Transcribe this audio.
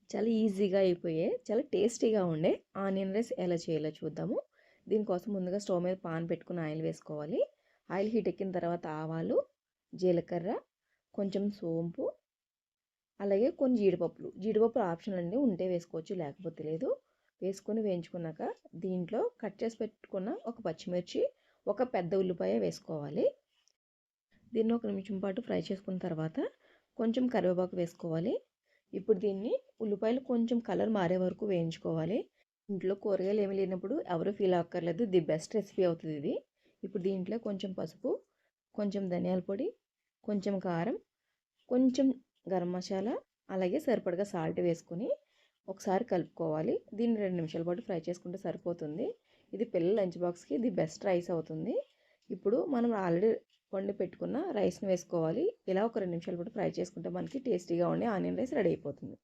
చాలా ఈజీగా అయిపోయే చాలా టేస్టీగా ఉండే ఆనియన్ రైస్ ఎలా చేయాలో చూద్దాము. దీనికోసం ముందుగా స్టవ్ మీద పాన్ పెట్టుకుని ఆయిల్ వేసుకోవాలి. ఆయిల్ హీట్ ఎక్కిన తర్వాత ఆవాలు, జీలకర్ర, కొంచెం సోంపు, అలాగే కొన్ని జీడిపప్పులు ఆప్షనల్ అండి, ఉంటే వేసుకోవచ్చు లేకపోతే లేదు. వేసుకొని వేయించుకున్నాక దీంట్లో కట్ చేసి పెట్టుకున్న ఒక పచ్చిమిర్చి, ఒక పెద్ద ఉల్లిపాయ వేసుకోవాలి. దీన్ని ఒక నిమిషం పాటు ఫ్రై చేసుకున్న తర్వాత కొంచెం కరివేపాకు వేసుకోవాలి. ఇప్పుడు దీన్ని ఉల్లిపాయలు కొంచెం కలర్ మారే వరకు వేయించుకోవాలి. ఇంట్లో కూరగాయలు ఏమీ లేనప్పుడు ఎవరు ఫీల్ అవ్వక్కర్లేదు, ది బెస్ట్ రెసిపీ అవుతుంది ఇది. ఇప్పుడు దీంట్లో కొంచెం పసుపు, కొంచెం ధనియాల పొడి, కొంచెం కారం, కొంచెం గరం మసాలా, అలాగే సరిపడగా సాల్ట్ వేసుకొని ఒకసారి కలుపుకోవాలి. దీన్ని 2 నిమిషాల పాటు ఫ్రై చేసుకుంటే సరిపోతుంది. ఇది పిల్లల లంచ్ బాక్స్కి ది బెస్ట్ రైస్ అవుతుంది. ఇప్పుడు మనం ఆల్రెడీ వండి పెట్టుకున్న రైస్ని వేసుకోవాలి. ఇలా ఒక 2 నిమిషాల పాటు ఫ్రై చేసుకుంటే మనకి టేస్టీగా ఉండే ఆనియన్ రైస్ రెడీ అయిపోతుంది.